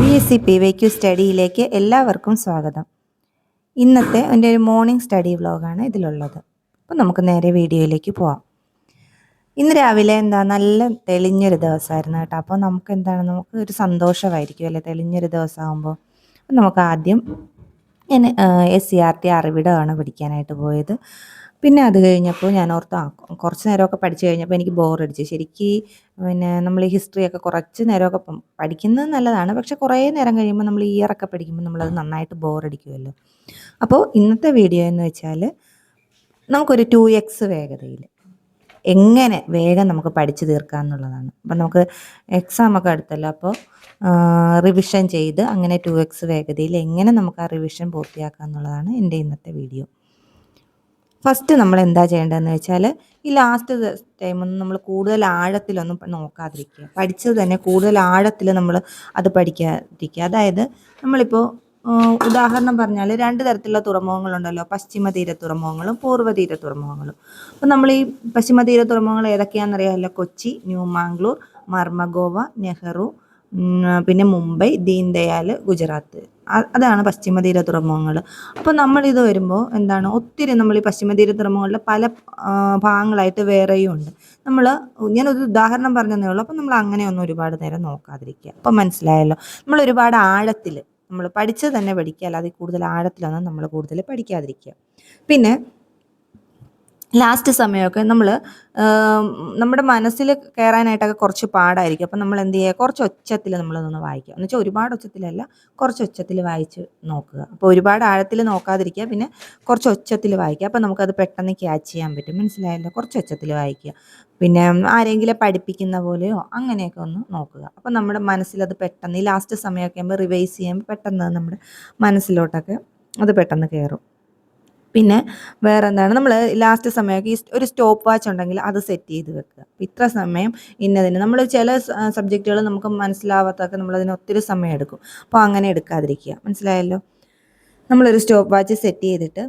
BSc PYQ സ്റ്റഡിയിലേക്ക് എല്ലാവർക്കും സ്വാഗതം. ഇന്നത്തെ എൻ്റെ ഒരു മോർണിംഗ് സ്റ്റഡി വ്ലോഗാണ് ഇതിലുള്ളത്. അപ്പോൾ നമുക്ക് നേരെ വീഡിയോയിലേക്ക് പോവാം. ഇന്ന് രാവിലെ നല്ല തെളിഞ്ഞൊരു ദിവസമായിരുന്നു കേട്ടോ. അപ്പോൾ നമുക്ക് ഒരു സന്തോഷമായിരിക്കും അല്ലേ, തെളിഞ്ഞൊരു ദിവസമാകുമ്പോൾ. അപ്പോൾ നമുക്ക് ആദ്യം ഞാൻ SCERT അറിവിടമാണ് പഠിക്കാനായിട്ട് പോയത്. പിന്നെ അത് കഴിഞ്ഞപ്പോൾ ഞാൻ ഓർത്തു കുറച്ച് നേരമൊക്കെ പഠിച്ചു കഴിഞ്ഞപ്പോൾ എനിക്ക് ബോറടിച്ചു. ശരിക്കും നമ്മൾ ഈ ഹിസ്റ്ററിയൊക്കെ കുറച്ച് നേരമൊക്കെ പഠിക്കുന്നത് നല്ലതാണ്. പക്ഷെ കുറേ നേരം കഴിയുമ്പോൾ നമ്മൾ ഇയറൊക്കെ പഠിക്കുമ്പോൾ നമ്മളത് നന്നായിട്ട് ബോറടിക്കുമല്ലോ. അപ്പോൾ ഇന്നത്തെ വീഡിയോ എന്ന് വെച്ചാൽ നമുക്കൊരു 2x വേഗതയിൽ എങ്ങനെ വേഗം നമുക്ക് പഠിച്ചു തീർക്കാം എന്നുള്ളതാണ്. അപ്പം നമുക്ക് എക്സാമൊക്കെ അടുത്തല്ലോ. അപ്പോൾ റിവിഷൻ ചെയ്ത് അങ്ങനെ 2x വേഗതയിൽ എങ്ങനെ നമുക്ക് ആ റിവിഷൻ പൂർത്തിയാക്കാം എന്നുള്ളതാണ് എൻ്റെ ഇന്നത്തെ വീഡിയോ. ഫസ്റ്റ് നമ്മൾ എന്താ ചെയ്യേണ്ടതെന്ന് വെച്ചാൽ ഈ ലാസ്റ്റ് ടൈമൊന്നും നമ്മൾ കൂടുതൽ ആഴത്തിലൊന്നും നോക്കാതിരിക്കുക. പഠിച്ചത് തന്നെ കൂടുതൽ ആഴത്തിൽ നമ്മൾ അത് പഠിക്കാതിരിക്കുക. അതായത് നമ്മളിപ്പോൾ ഉദാഹരണം പറഞ്ഞാൽ 2 തരത്തിലുള്ള തുറമുഖങ്ങളുണ്ടല്ലോ, പശ്ചിമ തീര തുറമുഖങ്ങളും പൂർവ്വതീര തുറമുഖങ്ങളും. അപ്പം നമ്മൾ ഈ പശ്ചിമ തീര തുറമുഖങ്ങൾ ഏതൊക്കെയാണെന്നറിയാമല്ലോ? കൊച്ചി, ന്യൂ മാംഗ്ലൂർ, മർമഗോവ, നെഹ്റു, പിന്നെ മുംബൈ, ദീൻ ദയാൽ, ഗുജറാത്ത്. അതാണ് പശ്ചിമതീര തുറമുഖങ്ങൾ. അപ്പോൾ നമ്മളിത് വരുമ്പോൾ ഒത്തിരി നമ്മൾ ഈ പശ്ചിമതീര തുറമുഖങ്ങളിൽ പല ഭാഗങ്ങളായിട്ട് വേറെയും ഉണ്ട്. ഞാനൊരു ഉദാഹരണം പറഞ്ഞതേ ഉള്ളൂ. അപ്പോൾ നമ്മൾ അങ്ങനെയൊന്നും ഒരുപാട് നേരം നോക്കാതിരിക്കുക. അപ്പം മനസ്സിലായല്ലോ. നമ്മൾ ഒരുപാട് ആഴത്തിൽ നമ്മൾ പഠിച്ചത് തന്നെ പഠിക്കുക, അല്ലാതെ കൂടുതൽ ആഴത്തിലൊന്നും നമ്മൾ കൂടുതൽ പഠിക്കാതിരിക്കുക. പിന്നെ ലാസ്റ്റ് സമയമൊക്കെ നമ്മുടെ മനസ്സിൽ കയറാനായിട്ടൊക്കെ കുറച്ച് പാടായിരിക്കും. അപ്പം നമ്മൾ എന്ത് ചെയ്യുക, കുറച്ച് ഒച്ചത്തിൽ നമ്മളതൊന്ന് വായിക്കുക. എന്ന് വെച്ചാൽ ഒരുപാട് ഒച്ചത്തിലല്ല, കുറച്ച് ഒച്ചത്തിൽ വായിച്ച് നോക്കുക. അപ്പോൾ ഒരുപാട് ആഴത്തിൽ നോക്കാതിരിക്കുക, പിന്നെ കുറച്ച് ഒച്ചത്തിൽ വായിക്കുക. അപ്പോൾ നമുക്കത് പെട്ടെന്ന് ക്യാച്ച് ചെയ്യാൻ പറ്റും. മനസ്സിലായല്ലോ? കുറച്ച് ഒച്ചത്തിൽ വായിക്കുക. പിന്നെ ആരെങ്കിലും പഠിപ്പിക്കുന്ന പോലെയോ അങ്ങനെയൊക്കെ ഒന്ന് നോക്കുക. അപ്പം നമ്മുടെ മനസ്സിലത് പെട്ടെന്ന് ഈ ലാസ്റ്റ് സമയമൊക്കെ ആകുമ്പോൾ റിവൈസ് ചെയ്യുമ്പോൾ പെട്ടെന്ന് നമ്മുടെ മനസ്സിലോട്ടൊക്കെ അത് പെട്ടെന്ന് കയറും. പിന്നെ വേറെ നമ്മൾ ലാസ്റ്റ് സമയമൊക്കെ ഒരു സ്റ്റോപ്പ് വാച്ച് ഉണ്ടെങ്കിൽ അത് സെറ്റ് ചെയ്ത് വെക്കുക. അപ്പോൾ ഇത്ര സമയം ഇന്നതിന് നമ്മൾ ചില സബ്ജക്റ്റുകൾ നമുക്ക് മനസ്സിലാവാത്തൊക്കെ നമ്മളതിന് ഒത്തിരി സമയം എടുക്കും. അപ്പോൾ അങ്ങനെ എടുക്കാതിരിക്കുക. മനസ്സിലായല്ലോ? നമ്മളൊരു സ്റ്റോപ്പ് വാച്ച് സെറ്റ് ചെയ്തിട്ട്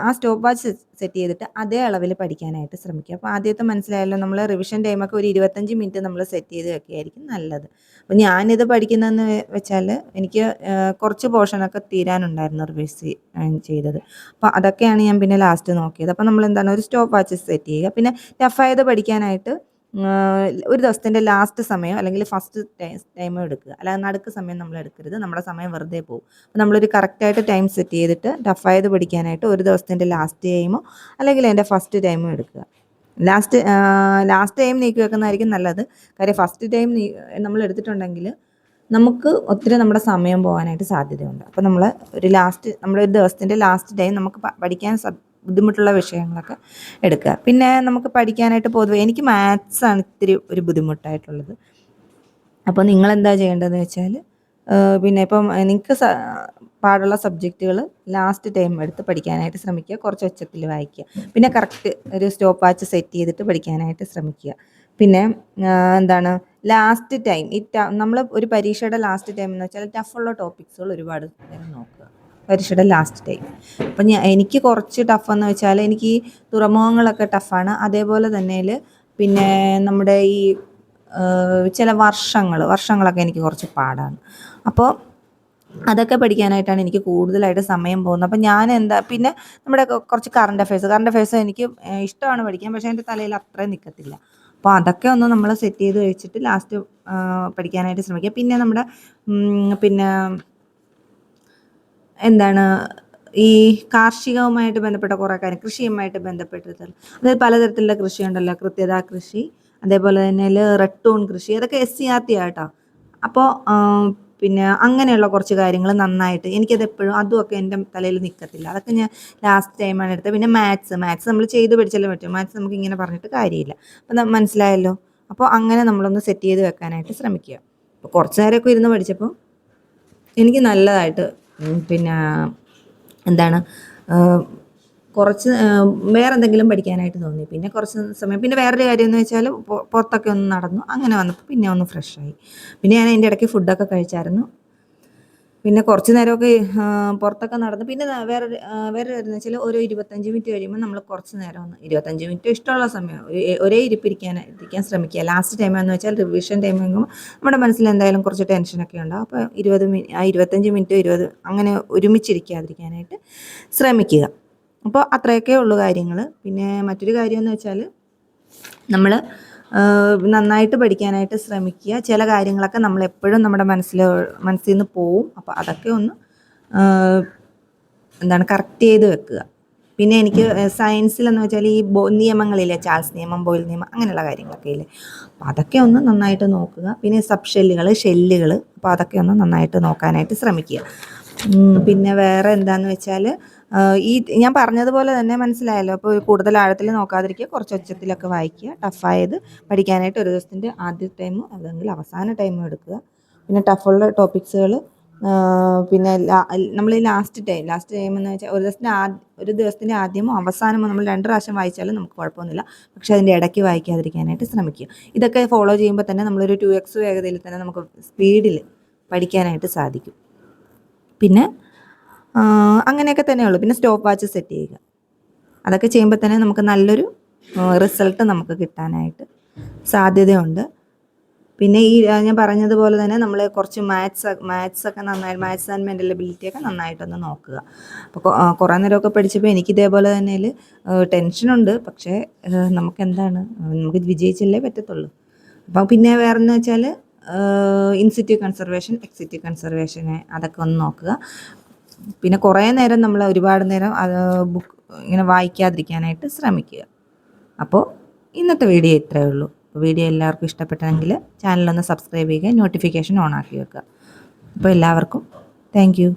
ആ സ്റ്റോപ്പ് വാച്ച് സെറ്റ് ചെയ്തിട്ട് അതേ അളവിൽ പഠിക്കാനായിട്ട് ശ്രമിക്കുക. അപ്പോൾ ആദ്യത്തെ മനസ്സിലായല്ലോ, നമ്മൾ റിവിഷൻ ടൈമൊക്കെ ഒരു 25 മിനിറ്റ് നമ്മൾ സെറ്റ് ചെയ്ത് വെക്കുകയായിരിക്കും നല്ലത്. അപ്പോൾ ഞാനിത് പഠിക്കുന്നതെന്ന് വെച്ചാൽ എനിക്ക് കുറച്ച് പോർഷനൊക്കെ തീരാനുണ്ടായിരുന്നു റിവൈസ് ചെയ്തത്. അപ്പോൾ അതൊക്കെയാണ് ഞാൻ പിന്നെ ലാസ്റ്റ് നോക്കിയത്. അപ്പോൾ നമ്മൾ ഒരു സ്റ്റോപ്പ് വാച്ച് സെറ്റ് ചെയ്യുക. പിന്നെ ടഫായത് പഠിക്കാനായിട്ട് ഒരു ദിവസത്തിൻ്റെ ലാസ്റ്റ് സമയം അല്ലെങ്കിൽ ഫസ്റ്റ് ടൈമോ എടുക്കുക. അല്ലാതെ നടുക്ക് സമയം നമ്മൾ എടുക്കരുത്. നമ്മുടെ സമയം വെറുതെ പോകും. അപ്പോൾ നമ്മളൊരു കറക്റ്റായിട്ട് ടൈം സെറ്റ് ചെയ്തിട്ട് ടഫായത് പഠിക്കാനായിട്ട് ഒരു ദിവസത്തിൻ്റെ ലാസ്റ്റ് ടൈമോ അല്ലെങ്കിൽ അതിൻ്റെ ഫസ്റ്റ് ടൈമോ എടുക്കുക. ലാസ്റ്റ് ടൈം നീക്കി വെക്കുന്നതായിരിക്കും നല്ലത്. കാര്യം ഫസ്റ്റ് ടൈം നമ്മൾ എടുത്തിട്ടുണ്ടെങ്കിൽ നമുക്ക് ഒത്തിരി നമ്മുടെ സമയം പോകാനായിട്ട് സാധ്യതയുണ്ട്. അപ്പോൾ നമ്മളൊരു ദിവസത്തിൻ്റെ ലാസ്റ്റ് ടൈം നമുക്ക് പഠിക്കാൻ ബുദ്ധിമുട്ടുള്ള വിഷയങ്ങളൊക്കെ എടുക്കുക. പിന്നെ നമുക്ക് പഠിക്കാനായിട്ട് പൊതുവെ എനിക്ക് മാത്സാണ് ഇത്തിരി ഒരു ബുദ്ധിമുട്ടായിട്ടുള്ളത്. അപ്പോൾ നിങ്ങളെന്താ ചെയ്യേണ്ടതെന്ന് വെച്ചാൽ പിന്നെ ഇപ്പം നിങ്ങൾക്ക് പാടുള്ള സബ്ജക്റ്റുകൾ ലാസ്റ്റ് ടൈം എടുത്ത് പഠിക്കാനായിട്ട് ശ്രമിക്കുക. കുറച്ച് ഒച്ചത്തിൽ വായിക്കുക. പിന്നെ കറക്റ്റ് ഒരു സ്റ്റോപ്പ് വാച്ച് സെറ്റ് ചെയ്തിട്ട് പഠിക്കാനായിട്ട് ശ്രമിക്കുക. പിന്നെ ലാസ്റ്റ് ടൈം നമ്മൾ ഒരു പരീക്ഷയുടെ ലാസ്റ്റ് ടൈം എന്ന് വെച്ചാൽ ടഫുള്ള ടോപ്പിക്സുകൾ ഒരുപാട് നേരം നോക്കുക. പരീക്ഷയുടെ ലാസ്റ്റ് ടൈം. അപ്പം എനിക്ക് കുറച്ച് ടഫെന്ന് വെച്ചാൽ എനിക്ക് ഈ തുറമുഖങ്ങളൊക്കെ ടഫാണ്. അതേപോലെ തന്നെ പിന്നെ നമ്മുടെ ഈ ചില വർഷങ്ങളൊക്കെ എനിക്ക് കുറച്ച് പാടാണ്. അപ്പോൾ അതൊക്കെ പഠിക്കാനായിട്ടാണ് എനിക്ക് കൂടുതലായിട്ട് സമയം പോകുന്നത്. അപ്പം പിന്നെ നമ്മുടെ കുറച്ച് കറണ്ട് അഫയേഴ്സ് എനിക്ക് ഇഷ്ടമാണ് പഠിക്കാൻ. പക്ഷേ എൻ്റെ തലയിൽ അത്രയും നിൽക്കത്തില്ല. അപ്പോൾ അതൊക്കെ ഒന്ന് നമ്മൾ സെറ്റ് ചെയ്ത് വെച്ചിട്ട് ലാസ്റ്റ് പഠിക്കാനായിട്ട് ശ്രമിക്കുക. പിന്നെ നമ്മുടെ ഈ കാർഷികവുമായിട്ട് ബന്ധപ്പെട്ട കുറേ കാര്യം, കൃഷിയുമായിട്ട് ബന്ധപ്പെട്ടത്, അതായത് പലതരത്തിലുള്ള കൃഷിയുണ്ടല്ലോ, കൃത്യത കൃഷി, അതേപോലെ തന്നെ റെട്ടൂൺ കൃഷി, അതൊക്കെ SCERT ആട്ടോ. അപ്പോൾ പിന്നെ അങ്ങനെയുള്ള കുറച്ച് കാര്യങ്ങൾ നന്നായിട്ട് എനിക്കത് എപ്പോഴും അതുമൊക്കെ എൻ്റെ തലയിൽ നിൽക്കത്തില്ല. അതൊക്കെ ഞാൻ ലാസ്റ്റ് ടൈമാണ് എടുത്തത്. പിന്നെ മാത്സ് നമ്മൾ ചെയ്ത് പഠിച്ചാലേ പറ്റും. മാത്സ് നമുക്ക് ഇങ്ങനെ പറഞ്ഞിട്ട് കാര്യമില്ല. അപ്പം മനസ്സിലായല്ലോ. അപ്പോൾ അങ്ങനെ നമ്മളൊന്ന് സെറ്റ് ചെയ്ത് വെക്കാനായിട്ട് ശ്രമിക്കുക. അപ്പോൾ കുറച്ച് നേരമൊക്കെ ഇരുന്ന് പഠിച്ചപ്പോൾ എനിക്ക് നല്ലതായിട്ട് പിന്നെ കുറച്ച് വേറെ എന്തെങ്കിലും പഠിക്കാനായിട്ട് തോന്നി. പിന്നെ കുറച്ച് സമയം പിന്നെ വേറൊരു കാര്യം എന്ന് വെച്ചാൽ പുറത്തൊക്കെ ഒന്ന് നടന്നു. അങ്ങനെ വന്നപ്പോൾ പിന്നെ ഒന്ന് ഫ്രഷായി. പിന്നെ ഞാൻ അതിൻ്റെ ഇടയ്ക്ക് ഫുഡൊക്കെ കഴിച്ചായിരുന്നു. പിന്നെ കുറച്ച് നേരമൊക്കെ പുറത്തൊക്കെ നടന്ന് പിന്നെ വേറെ എന്ന് വെച്ചാൽ ഒരു 25 മിനിറ്റ് കഴിയുമ്പോൾ നമ്മൾ കുറച്ച് നേരം ഒന്ന് 25 മിനിറ്റ് ഇഷ്ടമുള്ള സമയം ഒരേ ഇരിക്കാൻ ശ്രമിക്കുക. ലാസ്റ്റ് ടൈമെന്ന് വെച്ചാൽ റിവിഷൻ ടൈം ആകുമ്പോൾ നമ്മുടെ മനസ്സിൽ എന്തായാലും കുറച്ച് ടെൻഷനൊക്കെ ഉണ്ടാവും. അപ്പോൾ 25 മിനിറ്റ് 20 അങ്ങനെ ഒരുമിച്ചിരിക്കാതിരിക്കാനായിട്ട് ശ്രമിക്കുക. അപ്പോൾ അത്രയൊക്കെ ഉള്ളൂ കാര്യങ്ങൾ. പിന്നെ മറ്റൊരു കാര്യമെന്ന് വെച്ചാൽ നമ്മൾ നന്നായിട്ട് പഠിക്കാനായിട്ട് ശ്രമിക്കുക. ചില കാര്യങ്ങളൊക്കെ നമ്മളെപ്പോഴും നമ്മുടെ മനസ്സിൽ നിന്ന് പോവും. അപ്പോൾ അതൊക്കെ ഒന്ന് കറക്റ്റ് ചെയ്ത് വെക്കുക. പിന്നെ എനിക്ക് സയൻസിലെന്ന് വെച്ചാൽ ഈ നിയമങ്ങളില്ലേ, ചാൾസ് നിയമം, ബോയിൽ നിയമം, അങ്ങനെയുള്ള കാര്യങ്ങളൊക്കെ ഇല്ലേ, അപ്പോൾ അതൊക്കെ ഒന്ന് നന്നായിട്ട് നോക്കുക. പിന്നെ സബ് ഷെല്ലുകൾ, അപ്പോൾ അതൊക്കെ ഒന്ന് നന്നായിട്ട് നോക്കാനായിട്ട് ശ്രമിക്കുക. പിന്നെ വേറെ എന്താണെന്ന് വെച്ചാൽ ഈ ഞാൻ പറഞ്ഞതുപോലെ തന്നെ മനസ്സിലായല്ലോ. അപ്പോൾ കൂടുതൽ ആഴത്തിൽ നോക്കാതിരിക്കുക, കുറച്ച് ഒച്ചത്തിലൊക്കെ വായിക്കുക. ടഫായത് പഠിക്കാനായിട്ട് ഒരു ദിവസത്തിൻ്റെ ആദ്യ ടൈമോ അല്ലെങ്കിൽ അവസാന ടൈമോ എടുക്കുക. പിന്നെ ടഫുള്ള ടോപ്പിക്സുകൾ പിന്നെ നമ്മൾ ഈ ലാസ്റ്റ് ടൈം എന്ന് വെച്ചാൽ ഒരു ദിവസത്തിൻ്റെ ആദ്യമോ അവസാനമോ നമ്മൾ 2 പ്രാവശ്യം വായിച്ചാലും നമുക്ക് കുഴപ്പമൊന്നുമില്ല. പക്ഷേ അതിൻ്റെ ഇടയ്ക്ക് വായിക്കാതിരിക്കാനായിട്ട് ശ്രമിക്കുക. ഇതൊക്കെ ഫോളോ ചെയ്യുമ്പോൾ തന്നെ നമ്മളൊരു 2x വേഗതയിൽ തന്നെ നമുക്ക് സ്പീഡിൽ പഠിക്കാനായിട്ട് സാധിക്കും. പിന്നെ അങ്ങനെയൊക്കെ തന്നെയുള്ളൂ. പിന്നെ സ്റ്റോപ്പ് വാച്ച് സെറ്റ് ചെയ്യുക. അതൊക്കെ ചെയ്യുമ്പോൾ തന്നെ നമുക്ക് നല്ലൊരു റിസൾട്ട് നമുക്ക് കിട്ടാനായിട്ട് സാധ്യതയുണ്ട്. പിന്നെ ഈ ഞാൻ പറഞ്ഞതുപോലെ തന്നെ നമ്മൾ കുറച്ച് മാത്സൊക്കെ നന്നായി, മാത്സ് ആൻഡ് മെൻ്റൽ എബിലിറ്റിയൊക്കെ നന്നായിട്ടൊന്ന് നോക്കുക. അപ്പോൾ കുറേ നേരമൊക്കെ പഠിച്ചപ്പോൾ എനിക്ക് ഇതേപോലെ തന്നെ ടെൻഷനുണ്ട്. പക്ഷേ നമുക്ക് വിജയിച്ചല്ലേ പറ്റത്തുള്ളൂ. അപ്പം പിന്നെ വേറെന്ന് വെച്ചാൽ ഇൻസിറ്റീവ് കൺസർവേഷൻ, എക്സിറ്റീവ് കൺസർവേഷന് അതൊക്കെ ഒന്ന് നോക്കുക. പിന്നെ കുറേ നേരം നമ്മൾ ഒരുപാട് നേരം ബുക്ക് ഇങ്ങനെ വായിക്കാതിരിക്കാനായിട്ട് ശ്രമിക്കുക. അപ്പോൾ ഇന്നത്തെ വീഡിയോ ഇത്രയേ ഉള്ളൂ. വീഡിയോ എല്ലാവർക്കും ഇഷ്ടപ്പെട്ടെങ്കിൽ ചാനലൊന്ന് സബ്സ്ക്രൈബ് ചെയ്യുക, നോട്ടിഫിക്കേഷൻ ഓൺ ആക്കി വെക്കുക. അപ്പോൾ എല്ലാവർക്കും താങ്ക് യു.